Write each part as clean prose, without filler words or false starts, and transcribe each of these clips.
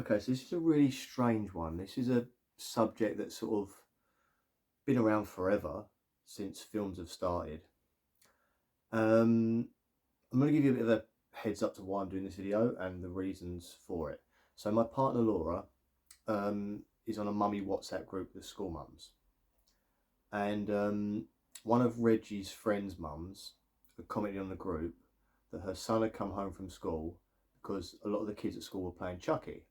Okay, so this is a really strange one. This is a subject that's sort of been around forever since films have started. Um, I'm going to give you a bit of a heads up to why I'm doing this video and the reasons for it. So my partner Laura is on a mummy WhatsApp group with school mums, and one of Reggie's friends' mums had commented on the group that her son had come home from school because a lot of the kids at school were playing Chucky,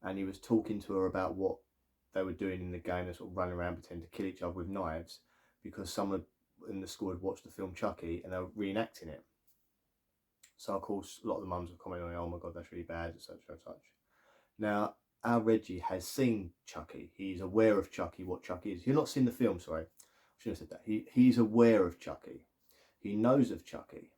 and he was talking to her about what they were doing in the game. They sort of running around pretending to kill each other with knives because someone in the school had watched the film Chucky and they were reenacting it. So of course a lot of the mums were commenting on, "Oh my god, that's really bad," etc. Such. Now our Reggie has seen Chucky. He's aware of Chucky, what Chucky is. You've not seen the film, sorry. I shouldn't have said that. He's aware of Chucky. He knows of Chucky.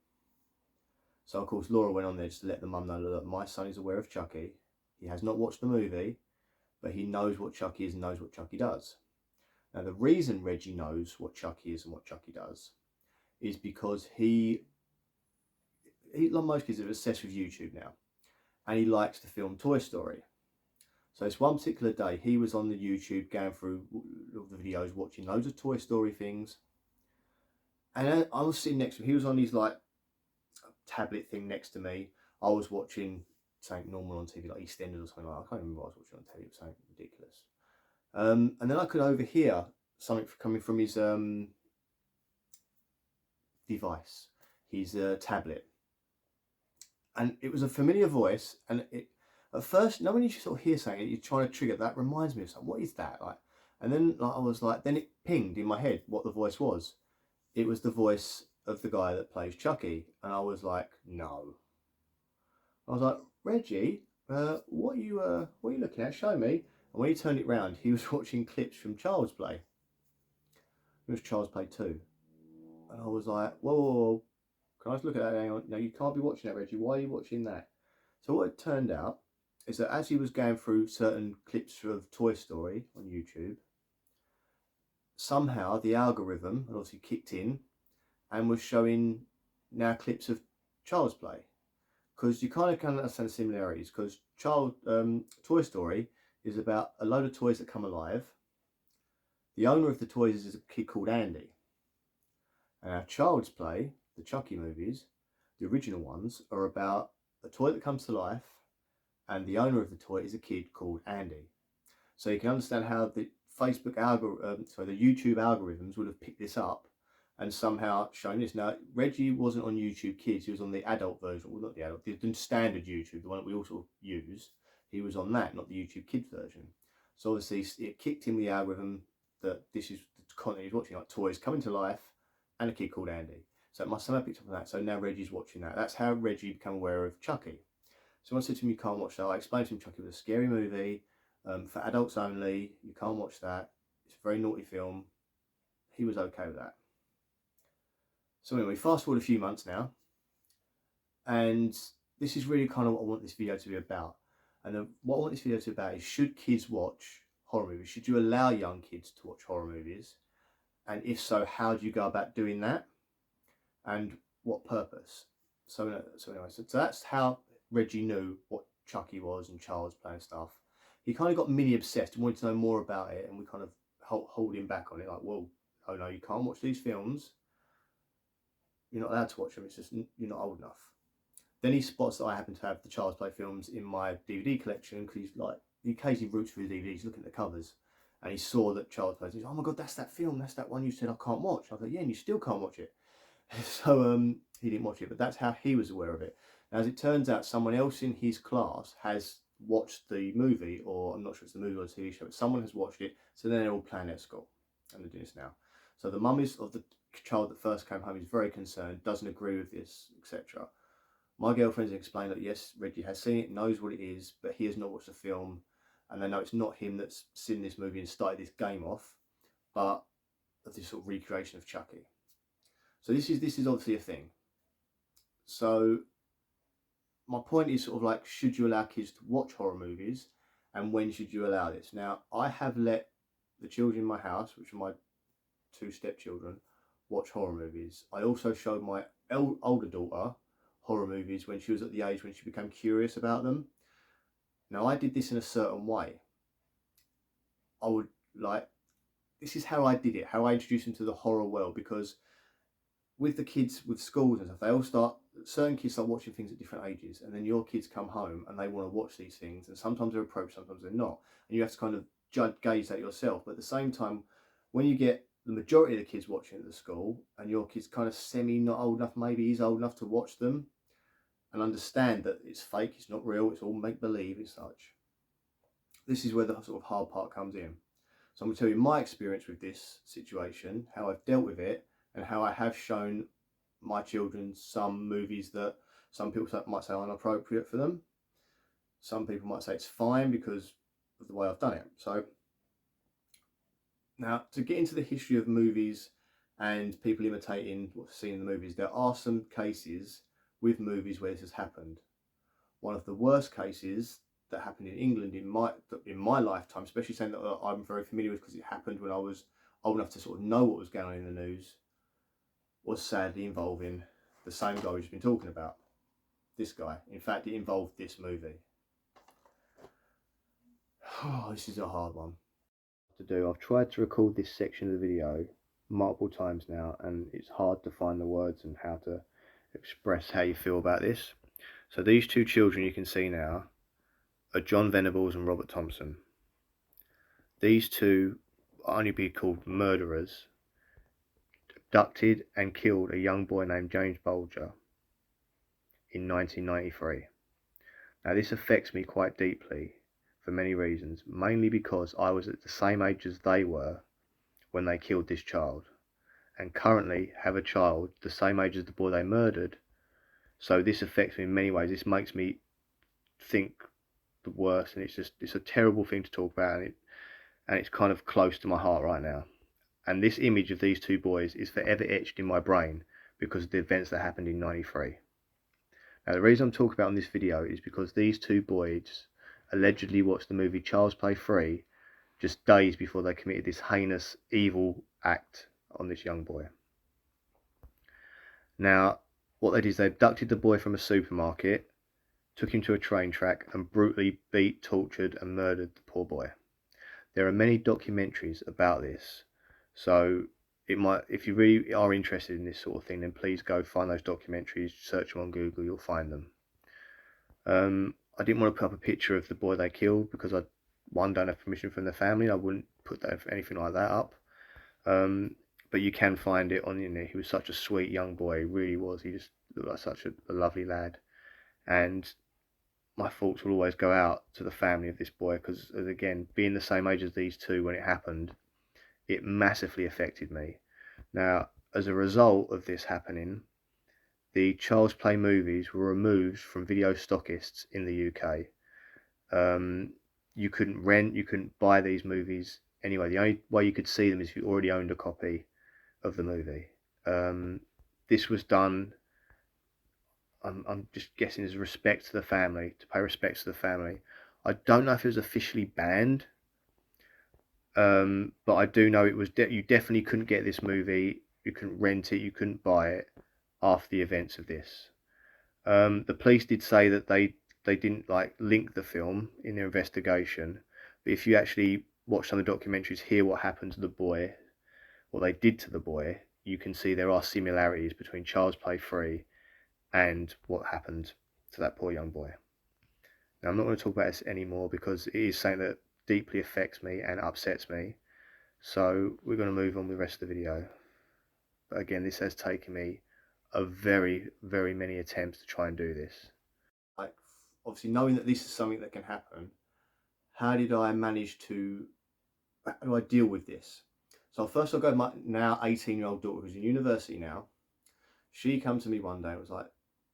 So of course Laura went on there just to let the mum know that my son is aware of Chucky. He has not watched the movie, but he knows what Chucky is and knows what Chucky does. Now, the reason Reggie knows what Chucky is and what Chucky does is because like most kids, is obsessed with YouTube now, and he likes to film Toy Story. So this one particular day, he was on the YouTube going through all the videos, watching loads of Toy Story things, and I was sitting next to him. He was on his like tablet thing next to me. I was watching something normal on TV, like EastEnders or something like that. I can't remember what I was watching on TV. It was something ridiculous. And then I could overhear something coming from his device, his tablet, and it was a familiar voice. And it at first, no, when you sort of hear something, you're trying to trigger that reminds me of something. What is that like? And then like I was like, then it pinged in my head what the voice was. It was the voice of the guy that plays Chucky, and I was like, no. I was like, Reggie, what are you looking at? Show me. And when he turned it round, he was watching clips from Child's Play. It was Child's Play 2. And I was like, whoa, whoa, whoa. Can I just look at that? Hang on. No, you can't be watching that, Reggie. Why are you watching that? So what it turned out is that as he was going through certain clips of Toy Story on YouTube, somehow the algorithm had obviously kicked in and was showing now clips of Child's Play. Because you kind of can understand the similarities, because Toy Story is about a load of toys that come alive. The owner of the toys is a kid called Andy. And our Child's Play, the Chucky movies, the original ones, are about a toy that comes to life, and the owner of the toy is a kid called Andy. So you can understand how the the YouTube algorithms would have picked this up and somehow shown this. Now, Reggie wasn't on YouTube Kids; he was on the adult version, well, not the adult, the standard YouTube, the one that we also use. He was on that, not the YouTube Kids version. So obviously, it kicked in the algorithm that this is the content he's watching, like toys coming to life, and a kid called Andy. So my son picked up on that. So now Reggie's watching that. That's how Reggie became aware of Chucky. So when I said to him, "You can't watch that," I explained to him Chucky was a scary movie for adults only. You can't watch that. It's a very naughty film. He was okay with that. So anyway, fast forward a few months now, and this is really kind of what I want this video to be about. And what I want this video to be about is, should kids watch horror movies? Should you allow young kids to watch horror movies? And if so, how do you go about doing that? And what purpose? So anyway, so that's how Reggie knew what Chucky was and Child's Play and stuff. He kind of got mini obsessed and wanted to know more about it, and we kind of hold him back on it, like, well, oh no, you can't watch these films. You're not allowed to watch them. It's just you're not old enough. Then he spots that I happen to have the Child's Play films in my DVD collection, because he's like, he occasionally roots for his DVDs, looking at the covers, and he saw that Child's Play. He's like, oh my god, that's that film. That's that one you said I can't watch. I was like, yeah, and you still can't watch it. So he didn't watch it, but that's how he was aware of it. Now, as it turns out, someone else in his class has watched the movie, or I'm not sure it's the movie or the TV show, but someone has watched it. So then they're all playing at school, and they're doing this now. So the mum of the child that first came home is very concerned, doesn't agree with this, etc. My girlfriend's explained that yes, Reggie has seen it, knows what it is, but he has not watched the film, and they know it's not him that's seen this movie and started this game off, but of this sort of recreation of Chucky. So this is obviously a thing. So my point is sort of like, should you allow kids to watch horror movies, and when should you allow this? Now, I have let the children in my house, which are my two stepchildren, watch horror movies. I also showed my older daughter horror movies when she was at the age when she became curious about them. Now, I did this in a certain way. I would like, this is how I did it, how I introduced them to the horror world, because with the kids with schools and stuff, they all start, certain kids start watching things at different ages, and then your kids come home and they want to watch these things, and sometimes they're approached, sometimes they're not, and you have to kind of gauge that yourself. But at the same time, when you get the majority of the kids watching at the school, and your kid's kind of semi not old enough, maybe he's old enough to watch them and understand that it's fake, it's not real, it's all make believe and such. This is where the sort of hard part comes in. So I'm going to tell you my experience with this situation, how I've dealt with it, and how I have shown my children some movies that some people might say are inappropriate for them. Some people might say it's fine because of the way I've done it. So now, to get into the history of movies and people imitating what's seen in the movies, there are some cases with movies where this has happened. One of the worst cases that happened in England in my lifetime, especially something that I'm very familiar with because it happened when I was old enough to sort of know what was going on in the news, was sadly involving the same guy we've just been talking about. This guy. In fact, it involved this movie. Oh, this is a hard one to do. I've tried to record this section of the video multiple times now, and it's hard to find the words and how to express how you feel about this. So these two children you can see now are John Venables and Robert Thompson. These two only be called murderers, abducted and killed a young boy named James Bulger in 1993. Now this affects me quite deeply for many reasons, mainly because I was at the same age as they were when they killed this child, and currently have a child the same age as the boy they murdered. So this affects me in many ways. This makes me think the worst, and it's a terrible thing to talk about, and it's kind of close to my heart right now. And this image of these two boys is forever etched in my brain because of the events that happened in '93. Now the reason I'm talking about in this video is because these two boys allegedly watched the movie Child's Play 3 just days before they committed this heinous, evil act on this young boy. Now, what they did is they abducted the boy from a supermarket, took him to a train track, and brutally beat, tortured, and murdered the poor boy. There are many documentaries about this, so it might, if you really are interested in this sort of thing, then please go find those documentaries, search them on Google, you'll find them. I didn't want to put up a picture of the boy they killed because I, one, don't have permission from the family. I wouldn't put that, anything like that up. But you can find it on the internet. He was such a sweet young boy, he really was. He just looked like such a lovely lad. And my thoughts will always go out to the family of this boy because, again, being the same age as these two when it happened, it massively affected me. Now, as a result of this happening, the Child's Play movies were removed from video stockists in the UK. You couldn't rent, you couldn't buy these movies anyway. The only way you could see them is if you already owned a copy of the movie. This was done, I'm just guessing, as respect to the family, to pay respect to the family. I don't know if it was officially banned, but I do know it was. You definitely couldn't get this movie. You couldn't rent it. You couldn't buy it after the events of this. The police did say that they didn't like link the film in their investigation, but if you actually watch some of the documentaries, hear what happened to the boy, what they did to the boy, you can see there are similarities between Child's Play 3 and what happened to that poor young boy. Now, I'm not going to talk about this anymore because it is something that deeply affects me and upsets me. So we're going to move on with the rest of the video. But again, this has taken me a very, very many attempts to try and do this. Like, obviously knowing that this is something that can happen, how did I manage to, how do I deal with this? So first I'll go to my now 18-year-old daughter who's in university now. She came to me one day and was like,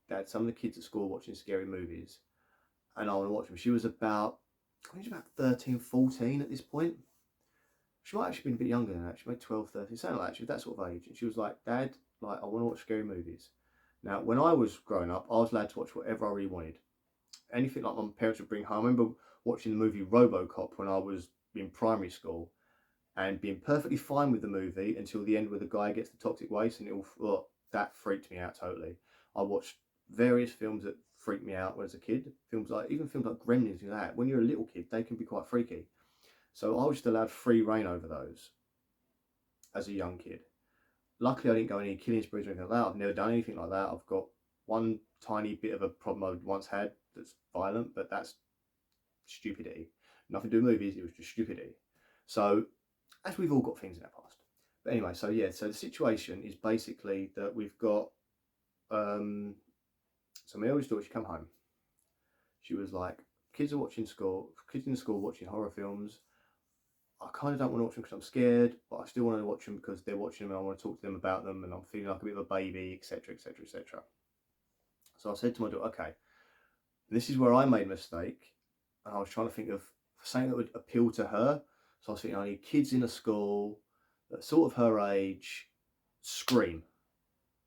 Dad, some of the kids at school are watching scary movies and I want to watch them. She was about, I think she was about 13, 14 at this point. She might have actually been a bit younger than that. She might be 12, 13, something like that. She was that sort of age. And she was like, Dad, like, I want to watch scary movies. Now, when I was growing up, I was allowed to watch whatever I really wanted. Anything like my parents would bring home. I remember watching the movie RoboCop when I was in primary school and being perfectly fine with the movie until the end where the guy gets the toxic waste, and that freaked me out totally. I watched various films that freaked me out as a kid. Even films like Gremlins and that. When you're a little kid, they can be quite freaky. So I was just allowed free reign over those as a young kid. Luckily, I didn't go any killing sprees or anything like that. I've never done anything like that. I've got one tiny bit of a problem I once had that's violent, but that's stupidity. Nothing to do with movies, it was just stupidity. So, as we've all got things in our past. But anyway, so yeah, so the situation is basically that we've got, so my eldest daughter, she come home. She was like, kids in school watching horror films. I kind of don't want to watch them because I'm scared, but I still want to watch them because they're watching them and I want to talk to them about them and I'm feeling like a bit of a baby, etc., etc., etc. So I said to my daughter, okay, this is where I made a mistake, and I was trying to think of something that would appeal to her. So I was thinking, I need kids in a school that sort of her age, Scream.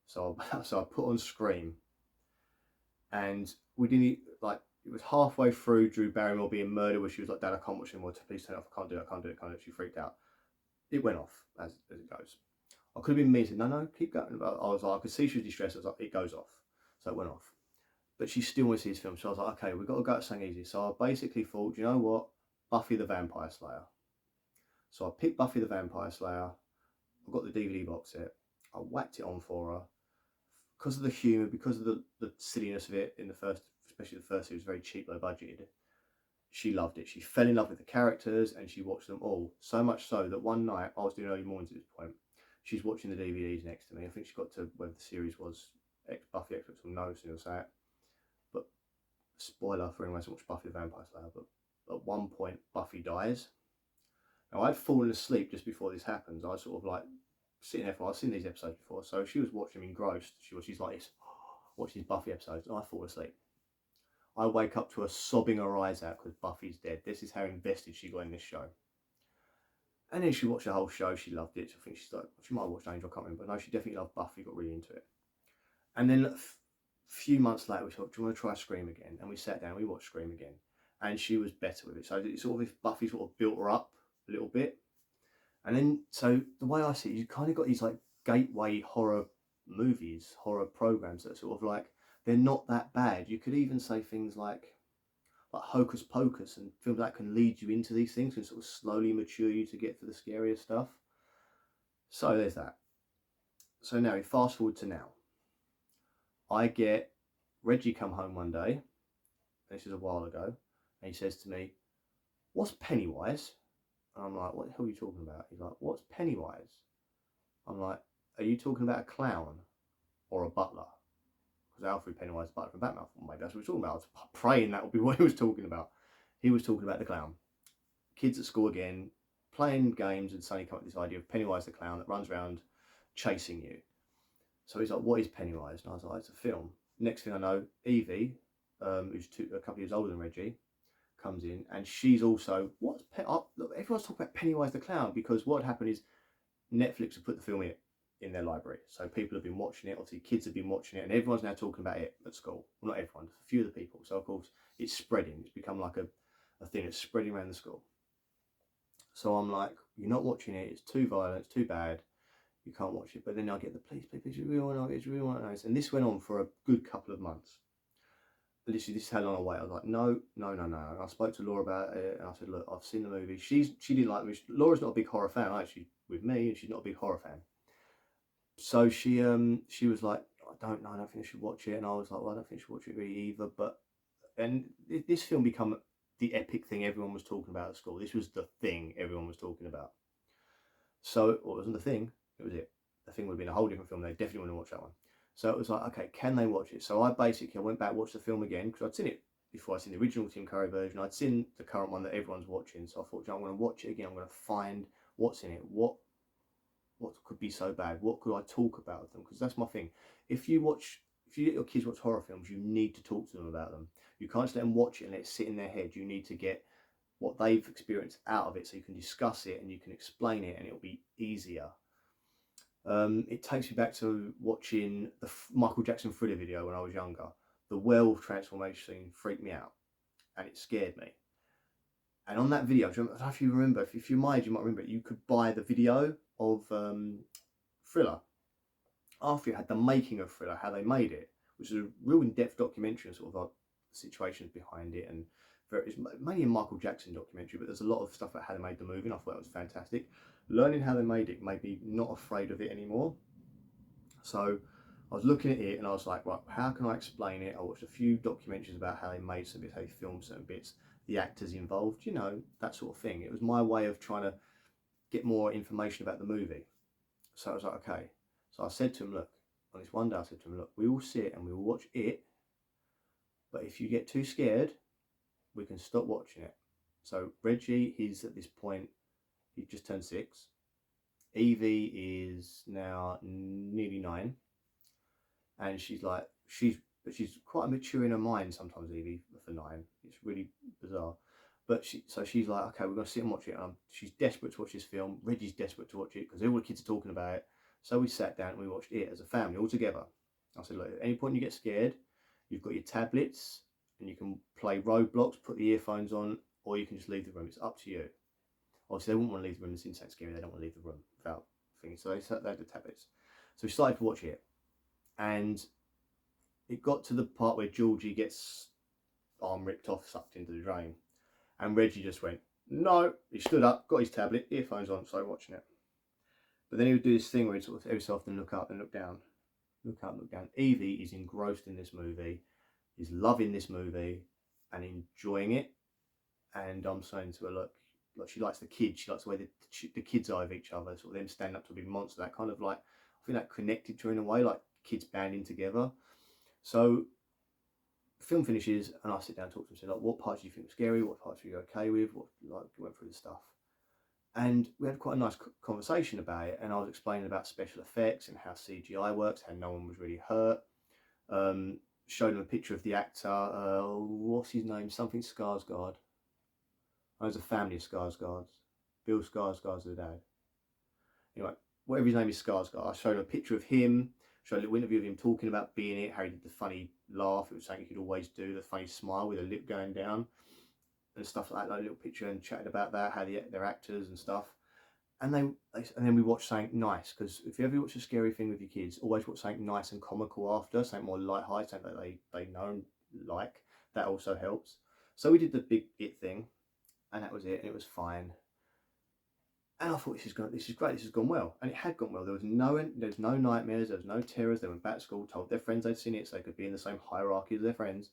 So I put on Scream, and we didn't it was halfway through Drew Barrymore being murdered where she was like, Dad, I can't watch anymore, please turn it off, I can't do it, I can't do it, She freaked out. It went off as it goes. I could have been mean, said, no, keep going. But I was like, I could see she was distressed. I was like, it goes off. So it went off. But she still wants to see his film. So I was like, okay, we've got to go to something easy. So I basically thought, you know what? Buffy the Vampire Slayer. So I picked Buffy the Vampire Slayer. I got the DVD box set. I whacked it on for her. Because of the humour, because of the silliness of it in the first, especially the first, it was very cheap, low budgeted. She loved it. She fell in love with the characters and she watched them all. So much so that one night, I was doing early mornings at this point, she's watching the DVDs next to me. I think she got to whether the series was Buffy X Factor, no, so you'll say it. But spoiler for anyone who's watched Buffy the Vampire Slayer, but at one point Buffy dies. Now I'd fallen asleep just before this happens. I was sort of like sitting there I've seen these episodes before, so she was watching me engrossed. She's like this, watch these Buffy episodes, and I fall asleep. I wake up to her sobbing her eyes out because Buffy's dead. This is how invested she got in this show. And then she watched the whole show. She loved it. I think she might have watched Angel, I can't remember. But no, she definitely loved Buffy, got really into it. And then a few months later, we thought, do you want to try Scream again? And we sat down, we watched Scream again. And she was better with it. So it's sort of if Buffy sort of built her up a little bit. And then, so the way I see it, you kind of got these like gateway horror movies, horror programs that are sort of like, they're not that bad. You could even say things like Hocus Pocus and films that can lead you into these things and sort of slowly mature you to get to the scarier stuff. So there's that. So now we fast forward to now. I get Reggie come home one day, this is a while ago, and he says to me, what's Pennywise? And I'm like, what the hell are you talking about? He's like, what's Pennywise? I'm like, are you talking about a clown or a butler? Because Alfred Pennywise the butler from Batman, maybe that's what he's talking about. I was praying that would be what he was talking about. He was talking about the clown. Kids at school again, playing games, and suddenly come up with this idea of Pennywise the clown that runs around chasing you. So he's like, what is Pennywise? And I was like, it's a film. Next thing I know, Evie, who's a couple of years older than Reggie, comes in, and she's also, everyone's talking about Pennywise the clown, because what happened is Netflix have put the film in their library. So people have been watching it, obviously kids have been watching it, and everyone's now talking about it at school. Well, not everyone, a few of the people. So of course it's spreading. It's become like a thing that's spreading around the school. So I'm like, you're not watching it, it's too violent, it's too bad, you can't watch it. But then I get the please, you really want to know, it's really want to know. And this went on for a good couple of months. Literally, this is how long I wait. I was like, no. And I spoke to Laura about it, and I said, look, I've seen the movie. She didn't like me. Laura's not a big horror fan, actually, with me, and she's not a big horror fan. So she was like, I don't think I should watch it. And I was like, well, I don't think I should watch it really either. And this film became the epic thing everyone was talking about at school. This was the thing everyone was talking about. So it wasn't the thing, it was it. The thing would have been a whole different film. They definitely want to watch that one. So it was like, okay, can they watch it? So I went back, watched the film again, because I'd seen it before. I'd seen the original Tim Curry version. I'd seen the current one that everyone's watching. So I thought, I'm going to watch it again. I'm going to find what's in it. What could be so bad? What could I talk about with them? Because that's my thing. If you let your kids watch horror films, you need to talk to them about them. You can't just let them watch it and let it sit in their head. You need to get what they've experienced out of it, so you can discuss it and you can explain it, and it'll be easier. It takes me back to watching the Michael Jackson Thriller video when I was younger. The werewolf transformation scene freaked me out, and it scared me. And on that video, I don't know if you remember, if you're my age, you might remember it, you could buy the video of Thriller. After it had the making of Thriller, how they made it, which is a real in-depth documentary and sort of like the situations behind it, and it's mainly a Michael Jackson documentary, but there's a lot of stuff about how they made the movie, and I thought it was fantastic. Learning how they made it made me not afraid of it anymore. So I was looking at it and I was like, right, how can I explain it? I watched a few documentaries about how they made some bits, how they filmed certain bits, the actors involved, you know, that sort of thing. It was my way of trying to get more information about the movie. So I was like, okay. So I said to him, look, on this one day, I said to him, look, we will sit and we will watch it, but if you get too scared, we can stop watching it. So Reggie, he's at this point, he just turned 6. Evie is now nearly 9, and she's quite mature in her mind sometimes. Evie for 9, it's really bizarre. But she's like, okay, we're gonna sit and watch it. She's desperate to watch this film. Reggie's desperate to watch it because all the kids are talking about it. So we sat down and we watched it as a family all together. I said, look, at any point you get scared, you've got your tablets and you can play Roblox, put the earphones on, or you can just leave the room. It's up to you. Obviously, they wouldn't want to leave the room. It's insane scary. They don't want to leave the room without thinking. So they had the tablets. So we started to watch it, and it got to the part where Georgie gets arm ripped off, sucked into the drain, and Reggie just went, no. He stood up, got his tablet, earphones on, started watching it. But then he would do this thing where he'd sort of every so often look up and look down, look up, look down. Evie is engrossed in this movie, is loving this movie, and enjoying it. And I'm saying to her, look, like she likes the kids. She likes the way the kids are with each other, sort of them standing up to a big monster. That kind of like, I think that connected to her in a way, like kids banding together. So the film finishes, and I sit down and talk to them. Say, like, what parts do you think were scary? What parts were you okay with? What, like, we went through the stuff, and we had quite a nice conversation about it. And I was explaining about special effects and how CGI works, how no one was really hurt. Showed them a picture of the actor. What's his name? Something Skarsgård. I was a family of Skarsgårds. Bill Skarsgård's the dad. Anyway, whatever his name is, Skarsgård. I showed him a picture of him, showed a little interview of him talking about being it, how he did the funny laugh. It was something he could always do, the funny smile with a lip going down and stuff like that. Like a little picture, and chatted about that, how they're actors and stuff. And then we watched something nice, because if you ever watch a scary thing with your kids, always watch something nice and comical after, something more light-hearted, something that they know and like. That also helps. So we did the big it thing, and that was it, and it was fine. And I thought, this is great, this has gone well. And it had gone well. There was no nightmares, there was no terrors. They went back to school, told their friends they'd seen it so they could be in the same hierarchy as their friends.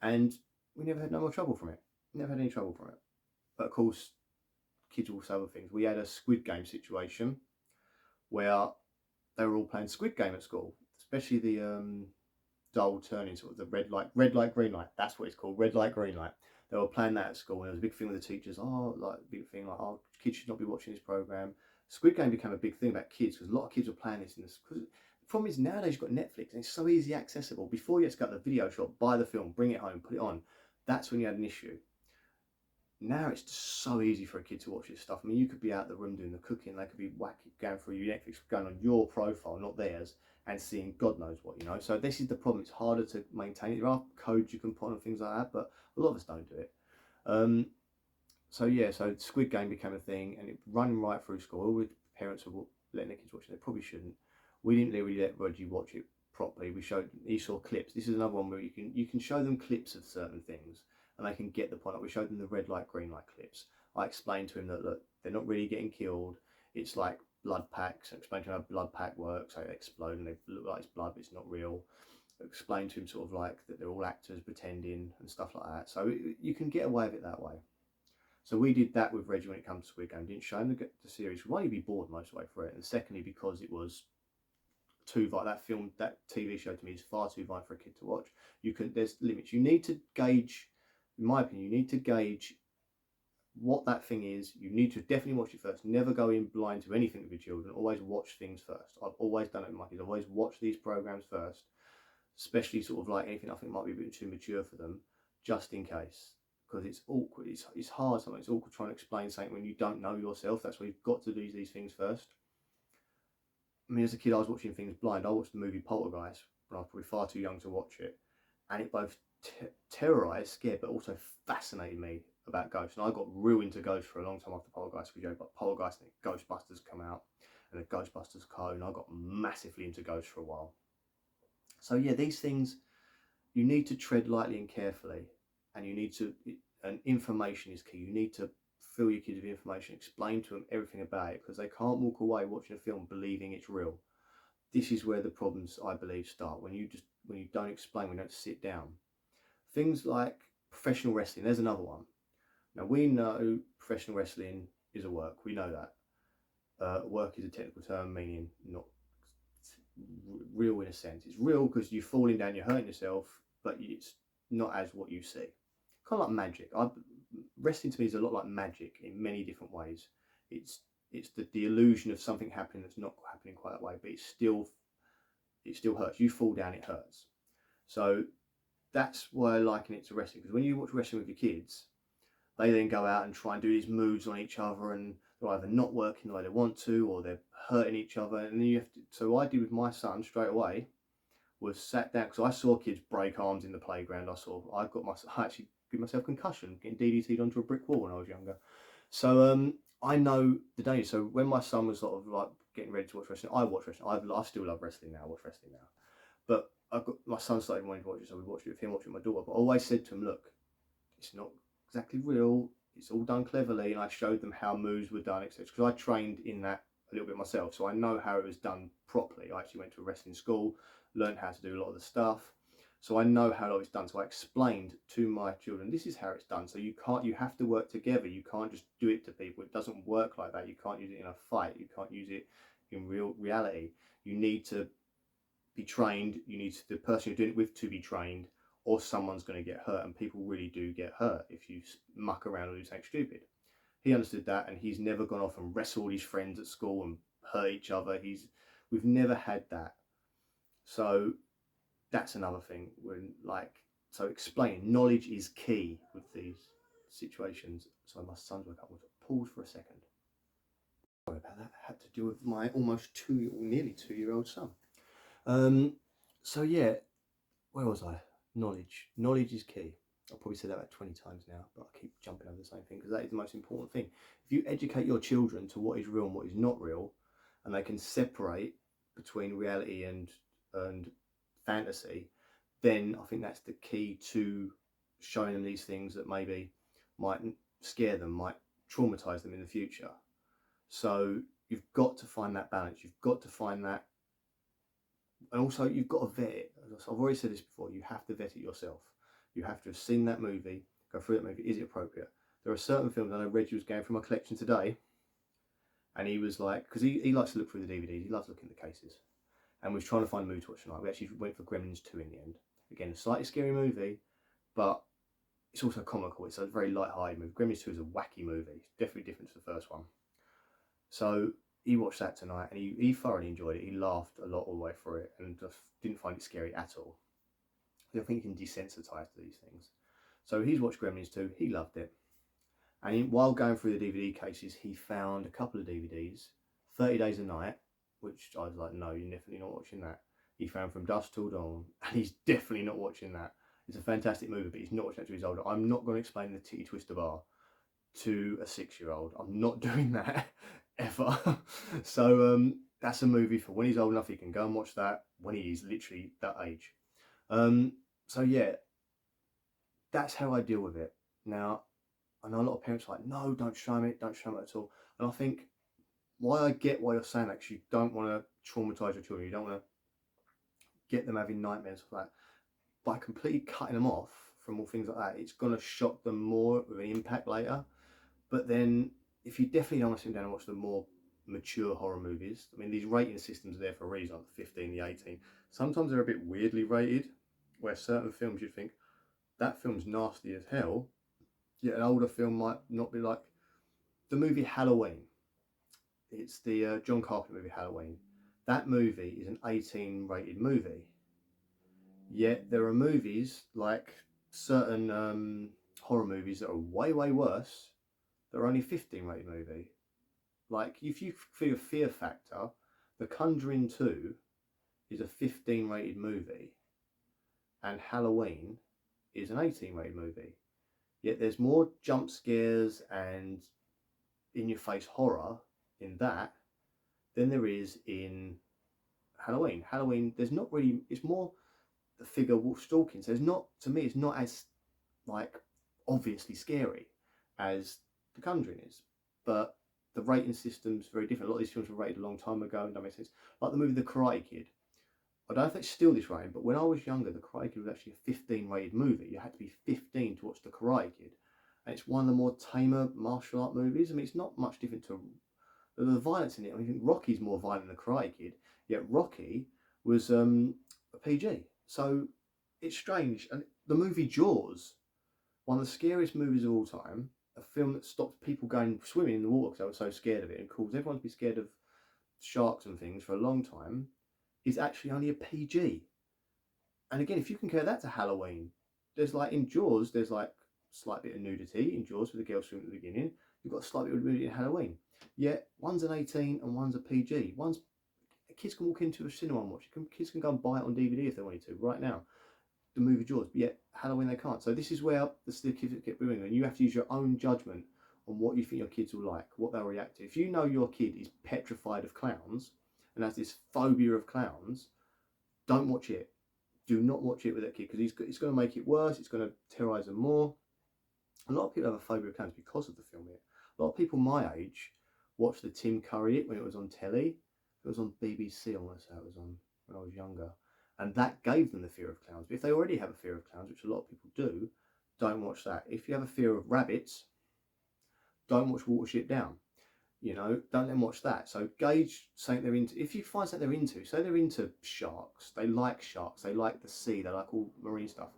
And we never had no more trouble from it. Never had any trouble from it. But of course, kids will say other things. We had a Squid Game situation where they were all playing Squid Game at school, especially the dull turning, sort of the red light, green light. That's what it's called, red light, green light. They were playing that at school, and there was a big thing with the teachers. Kids should not be watching this program. Squid Game became a big thing about kids because a lot of kids were playing this in this. Because the problem is nowadays you've got Netflix and it's so easy accessible. Before you had to go to the video shop, buy the film, bring it home, put it on. That's when you had an issue. Now it's just so easy for a kid to watch this stuff. I mean, you could be out the room doing the cooking, they could be going through your Netflix, going on your profile, not theirs, and seeing God knows what, you know. So this is the problem. It's harder to maintain it. There are codes you can put on things like that, but a lot of us don't do it. So Squid Game became a thing, and it running right through school. All the parents were letting their kids watch it. They probably shouldn't. We didn't really let Reggie watch it properly. He saw clips. This is another one where you can show them clips of certain things, and they can get the point. We showed them the red light, green light clips. I explained to him that, look, they're not really getting killed. It's like blood packs. I explained to him how blood pack works. How they explode and they look like it's blood, but it's not real. I explained to him sort of like that they're all actors pretending and stuff like that. So you can get away with it that way. So we did that with Reggie when it comes to Squid Game. Didn't show him the series. One, he'd be bored most of the way through it, and secondly, because it was too violent. That TV show to me is far too violent for a kid to watch. There's limits. You need to gauge, in my opinion, you need to gauge what that thing is. You need to definitely watch it first. Never go in blind to anything with your children. Always watch things first. I've always done it with my kids. I've always watched these programs first, especially sort of like anything I think might be a bit too mature for them, just in case. Because it's awkward. It's hard sometimes. It's awkward trying to explain something when you don't know yourself. That's why you've got to do these things first. I mean, as a kid, I was watching things blind. I watched the movie Poltergeist when I was probably far too young to watch it, and it both terrorised, scared, but also fascinated me about ghosts. And I got real into ghosts for a long time after Poltergeist video. But Poltergeist and Ghostbusters come out, and the Ghostbusters code, and I got massively into ghosts for a while. So yeah, these things you need to tread lightly and carefully, and and information is key. You need to fill your kids with information, explain to them everything about it, because they can't walk away watching a film believing it's real. This is where the problems, I believe, start, when you don't explain, when you don't sit down. Things like professional wrestling, there's another one. Now, we know professional wrestling is a work, we know that. Work is a technical term meaning not real in a sense. It's real because you're falling down, you're hurting yourself, but it's not as what you see. Kind of like magic. Wrestling to me is a lot like magic in many different ways. It's the illusion of something happening that's not happening quite that way, but it still hurts. You fall down, it hurts. So that's why I liken it to wrestling, because when you watch wrestling with your kids, they then go out and try and do these moves on each other, and they're either not working the way they want to, or they're hurting each other. And then you have to. So what I did with my son straight away was sat down, because I saw kids break arms in the playground. I actually give myself concussion getting DDT'd onto a brick wall when I was younger. So I know the danger. So when my son was sort of like getting ready to watch wrestling, I watch wrestling. I still love wrestling now. I watch wrestling now, but my son started wanting to watch it, so we watched it with him, watched it with my daughter. But I always said to him, look, it's not exactly real. It's all done cleverly, and I showed them how moves were done, etc. Because I trained in that a little bit myself, so I know how it was done properly. I actually went to a wrestling school, learned how to do a lot of the stuff, so I know how it's done. So I explained to my children, this is how it's done. So you have to work together. You can't just do it to people. It doesn't work like that. You can't use it in a fight. You can't use it in reality. You need to be trained. You need the person you're doing it with to be trained, or someone's going to get hurt, and people really do get hurt if you muck around or do something stupid. He understood that, and he's never gone off and wrestled his friends at school and hurt each other. We've never had that. So that's another thing. So explain, knowledge is key with these situations. So my son's woke up. Pause for a second. Sorry about that. I had to deal with my nearly 2-year-old son. So yeah, where was I? Knowledge is key. I've probably said that about 20 times now, but I keep jumping over the same thing, because that is the most important thing. If you educate your children to what is real and what is not real, and they can separate between reality and fantasy, then I think that's the key to showing them these things that maybe might scare them, might traumatize them in the future. So you've got to find that balance. You've got to find that. And also, you've got to vet it. As I've already said this before, you have to vet it yourself. You have to have seen that movie, go through that movie. Is it appropriate? There are certain films, I know Reggie was going through my collection today, and he was like, because he likes to look through the DVDs, he loves looking at the cases, and we was trying to find a movie to watch tonight. We actually went for Gremlins 2 in the end. Again, a slightly scary movie, but it's also comical. It's a very light-hearted movie. Gremlins 2 is a wacky movie. It's definitely different to the first one. So he watched that tonight, and he thoroughly enjoyed it. He laughed a lot all the way through it, and just didn't find it scary at all. I think you can desensitize to these things. So he's watched Gremlins 2. He loved it. And while going through the DVD cases, he found a couple of DVDs, 30 Days a Night, which I was like, no, you're definitely not watching that. He found From Dusk Till Dawn, and he's definitely not watching that. It's a fantastic movie, but he's not watching it till he's older. I'm not going to explain the Titty Twister Bar to a 6-year-old. I'm not doing that ever. So that's a movie for when he's old enough. He can go and watch that when he is literally that age. So yeah, that's how I deal with it. Now, I know a lot of parents are like, no, don't show him it at all. And I think I get why you're saying that, because you don't want to traumatize your children. You don't want to get them having nightmares like that. By completely cutting them off from all things like that, it's going to shock them more with an impact later. But then, if you definitely don't want to sit down and watch the more mature horror movies, I mean, these rating systems are there for a reason, like the 15, the 18. Sometimes they're a bit weirdly rated, where certain films you'd think, that film's nasty as hell, yet an older film might not be. Like the movie Halloween. It's the John Carpenter movie Halloween. That movie is an 18 rated movie. Yet there are movies, like certain horror movies, that are way, way worse, that are only 15 rated movie. Like, if you feel Fear Factor, The Conjuring 2 is a 15 rated movie, and Halloween is an 18 rated movie. Yet there's more jump scares and in your face horror in that than there is in Halloween. Halloween, there's not really, it's more, the figure stalking. So it's not, to me, it's not as like obviously scary as The Conjuring is, but the rating system's very different. A lot of these films were rated a long time ago and don't make sense. Like the movie The Karate Kid. I don't know if it's still this rating, but when I was younger, The Karate Kid was actually a 15 rated movie. You had to be 15 to watch The Karate Kid. And it's one of the more tamer martial art movies. I mean, it's not much different to the violence in it. I mean, I think Rocky's more violent than The Karate Kid, yet Rocky was a PG. So it's strange. And the movie Jaws, one of the scariest movies of all time, a film that stopped people going swimming in the water because they were so scared of it and caused everyone to be scared of sharks and things for a long time, is actually only a PG. And again, if you compare that to Halloween, there's like in Jaws, there's like a slight bit of nudity in Jaws with the girl swimming at the beginning. You've got a slight bit of nudity in Halloween. Yet one's an 18 and one's a PG. One's kids can walk into a cinema and watch it. Kids can go and buy it on DVD if they wanted to right now. The movie Jaws, but yet Halloween they can't. So this is where the kids get doing, and you have to use your own judgment on what you think your kids will like, what they'll react to. If you know your kid is petrified of clowns and has this phobia of clowns, don't watch it. Do not watch it with that kid because it's going to make it worse. It's going to terrorise them more. A lot of people have a phobia of clowns because of the film It. A lot of people my age watched the Tim Curry It when it was on telly. It was on BBC, I want to say it was on when I was younger. And that gave them the fear of clowns. But if they already have a fear of clowns, which a lot of people do, don't watch that. If you have a fear of rabbits, don't watch Watership Down. You know, don't let them watch that. So gauge something they're into. If you find something they're into, say they're into sharks, they like the sea, they like all marine stuff.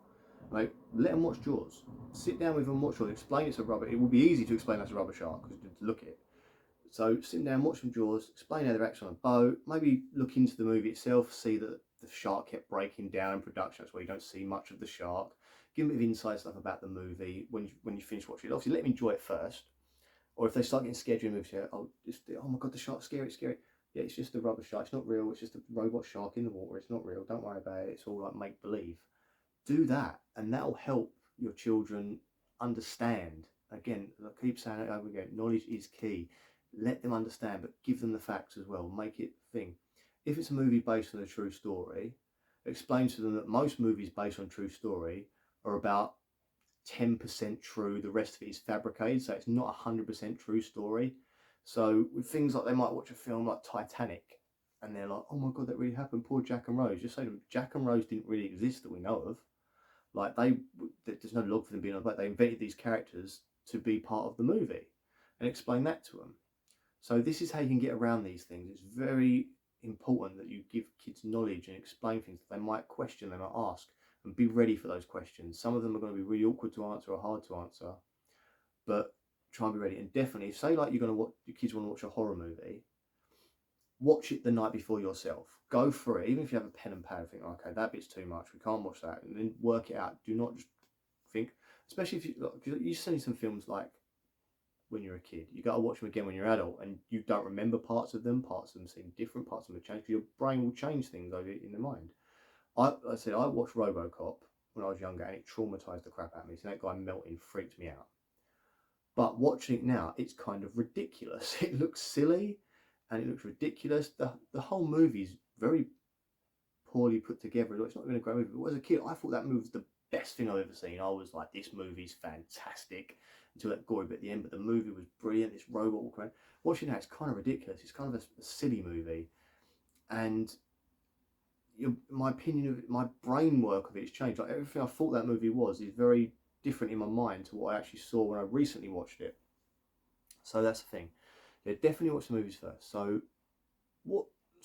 Like, let them watch Jaws. Sit down with them, watch Jaws, explain it's a rubber. It will be easy to explain that's a rubber shark because you look at it. So sit down, watch some Jaws, explain how they're actually on a boat, maybe look into the movie itself, see that the shark kept breaking down in production. That's why you don't see much of the shark. Give them a bit of inside stuff about the movie when you finish watching it. Obviously, let them enjoy it first. Or if they start getting scared during the movie, oh my god, the shark's scary, it's scary. Yeah, it's just a rubber shark. It's not real. It's just a robot shark in the water. It's not real. Don't worry about it. It's all like make believe. Do that, and that'll help your children understand. Again, I keep saying it over again. Knowledge is key. Let them understand, but give them the facts as well. Make it thing. If it's a movie based on a true story, explain to them that most movies based on true story are about 10% true, the rest of it is fabricated, so it's not 100% true story. So with things like they might watch a film like Titanic and they're like, oh my god, that really happened, poor Jack and Rose. Just say to them, Jack and Rose didn't really exist that we know of. Like there's no log for them being on a boat. They invented these characters to be part of the movie and explain that to them. So this is how you can get around these things. It's very important that you give kids knowledge and explain things that they might question, they might ask, and be ready for those questions. Some of them are going to be really awkward to answer or hard to answer, but try and be ready. And definitely, if say like you're going to watch, your kids want to watch a horror movie, watch it the night before yourself. Go through it, even if you have a pen and pad. Think, okay, that bit's too much. We can't watch that, and then work it out. Do not just think, especially if you see some films like when you're a kid, you got to watch them again when you're adult, and you don't remember parts of them. Parts of them seem different. Parts of them change. Your brain will change things over in the mind. I said I watched RoboCop when I was younger, and it traumatized the crap out of me. So that guy melting freaked me out. But watching it now, it's kind of ridiculous. It looks silly, and it looks ridiculous. The whole movie is very poorly put together. It's not even a great movie. But as a kid, I thought that movie was the best thing I've ever seen. I was like, this movie's fantastic until that gory bit at the end. But the movie was brilliant. This robot walking around. Watching that, it's kind of ridiculous. It's kind of a silly movie, and my opinion of it, my brain work of it has changed. Like everything I thought that movie was is very different in my mind to what I actually saw when I recently watched it. So that's the thing. Yeah, definitely watch the movies first. So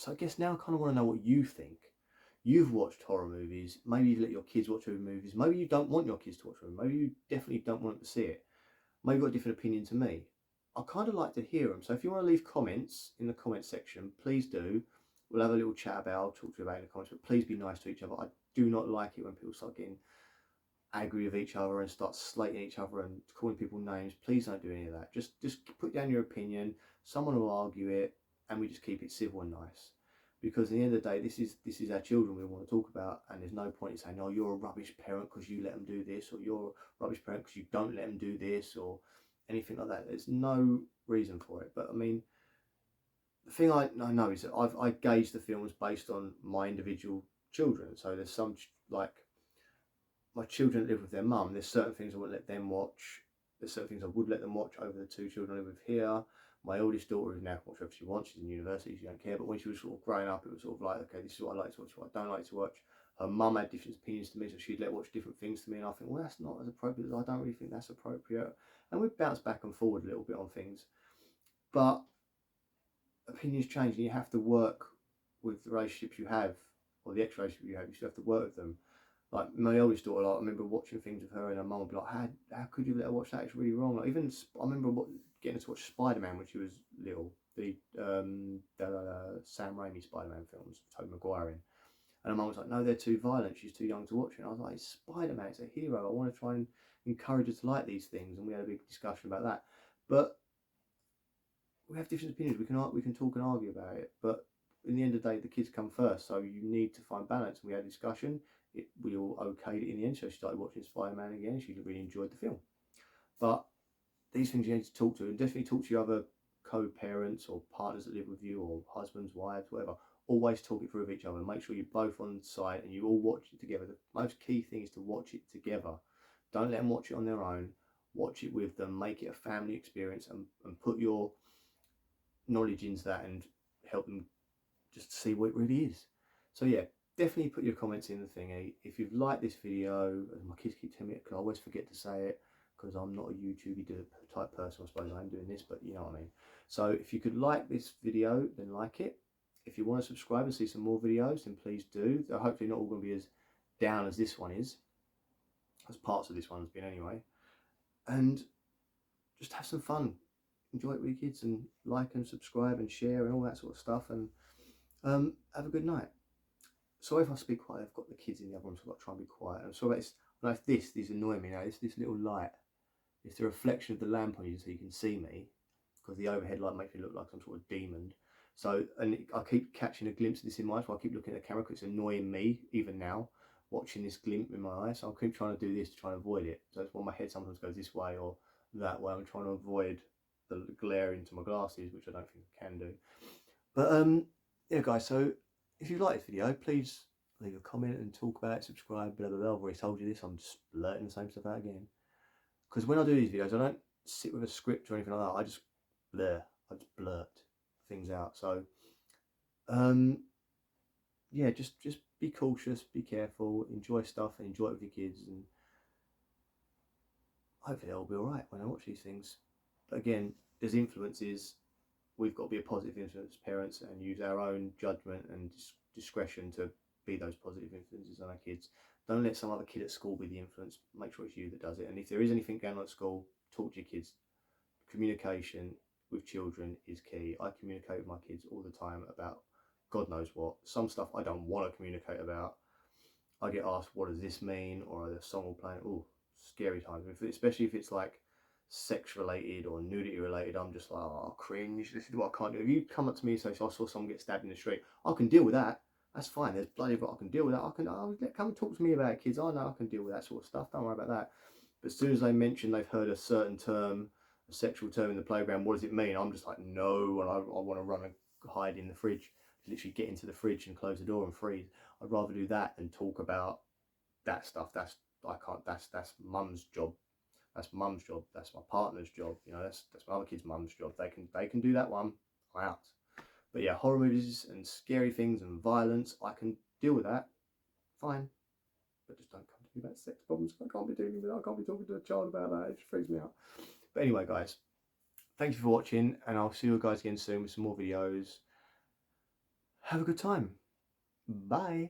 I guess now I kind of want to know what you think. You've watched horror movies. Maybe you've let your kids watch horror movies. Maybe you don't want your kids to watch horror. Maybe you definitely don't want them to see it. Maybe you've got a different opinion to me. I kind of like to hear them. So if you want to leave comments in the comment section, please do. We'll have a little chat about it. I'll talk to you about it in the comments, but please be nice to each other. I do not like it when people start getting angry with each other and start slating each other and calling people names. Please don't do any of that. Just put down your opinion. Someone will argue it, and we just keep it civil and nice. Because at the end of the day, this is our children we want to talk about, and there's no point in saying, "Oh, you're a rubbish parent because you let them do this," or "You're a rubbish parent because you don't let them do this," or anything like that. There's no reason for it. But I mean, the thing I know is that I gauge the films based on my individual children. So there's some like my children that live with their mum, there's certain things I wouldn't let them watch. There's certain things I would let them watch over the 2 children I live with here. My oldest daughter is now can watch whatever she wants. She's in university, she don't care. But when she was sort of growing up, it was sort of like, okay, this is what I like to watch, what I don't like to watch. Her mum had different opinions to me, so she'd let watch different things to me, and I think, well, that's not as appropriate. I don't really think that's appropriate. And we bounce back and forward a little bit on things. But opinions change, and you have to work with the relationships you have, or the ex-relationship you have. You still have to work with them. Like my oldest daughter, like, I remember watching things with her, and her mum would be like, how could you let her watch that? It's really wrong. Like, even I remember getting her to watch Spider-Man when she was little, the Sam Raimi Spider-Man films, Tobey Maguire in. And her mum was like, no, they're too violent. She's too young to watch it. And I was like, it's Spider-Man, it's a hero. I want to try and encourage her to like these things. And we had a big discussion about that. But we have different opinions. We can talk and argue about it. But in the end of the day, the kids come first. So you need to find balance. And we had a discussion. We all okayed it in the end. So she started watching Spider-Man again. She really enjoyed the film. But these things you need to talk to, and definitely talk to your other co-parents or partners that live with you, or husbands, wives, whatever. Always talk it through with each other. Make sure you're both on side and you all watch it together. The most key thing is to watch it together. Don't let them watch it on their own. Watch it with them. Make it a family experience, and put your knowledge into that and help them just see what it really is. So yeah, definitely put your comments in the thingy. If you've liked this video, as my kids keep telling me, because I always forget to say it, because I'm not a YouTube type person. I suppose I'm doing this, but you know what I mean. So if you could like this video, then like it. If you want to subscribe and see some more videos, then please do. They're hopefully not all going to be as down as this one is, as parts of this one has been anyway. And just have some fun. Enjoy it with your kids, and like and subscribe and share and all that sort of stuff. And have a good night. Sorry if I speak quiet. I've got the kids in the other room, so I've got to try and be quiet. I'm sorry about this. This is annoying me now. This little light. It's the reflection of the lamp on you, so you can see me, because the overhead light makes me look like some sort of demon. So, and I keep catching a glimpse of this in my eyes, so I keep looking at the camera because it's annoying me, even now, watching this glint in my eye. So I keep trying to do this to try and avoid it. So it's why my head sometimes goes this way or that way. I'm trying to avoid the glare into my glasses, which I don't think I can do. But yeah, guys, so if you like this video, please leave a comment and talk about it, subscribe, blah, blah, blah. I've already told you this. I'm just blurting the same stuff out again. Because when I do these videos, I don't sit with a script or anything like that. I just blurt things out. So, yeah, just be cautious, be careful, enjoy stuff, and enjoy it with your kids, and hopefully they'll be all right when I watch these things. But again, there's influences. We've got to be a positive influence as parents and use our own judgment and discretion to be those positive influences on our kids. Don't let some other kid at school be the influence. Make sure it's you that does it. And if there is anything going on at school, talk to your kids. Communication with children is key. I communicate with my kids all the time about God knows what. Some stuff I don't want to communicate about. I get asked, what does this mean? Or the song will play. Oh, scary times. Especially if it's like sex related or nudity related, I'm just like, oh, cringe. This is what I can't do. If you come up to me and say, so I saw someone get stabbed in the street, I can deal with that. That's fine. There's bloody what I can deal with that. Come and talk to me about it, kids. I know I can deal with that sort of stuff. Don't worry about that. But as soon as they mention they've heard a certain term, a sexual term in the playground, what does it mean? I'm just like, no, and I want to run and hide in the fridge, literally get into the fridge and close the door and freeze. I'd rather do that than talk about that stuff. That's mum's job. That's mum's job. That's my partner's job. You know, that's my other kid's mum's job. They can do that one. I'm out. But yeah, horror movies and scary things and violence, I can deal with that. Fine. But just don't come to me about sex problems. I can't be dealing with that. I can't be talking to a child about that. It just freaks me out. But anyway, guys, thank you for watching, and I'll see you guys again soon with some more videos. Have a good time. Bye.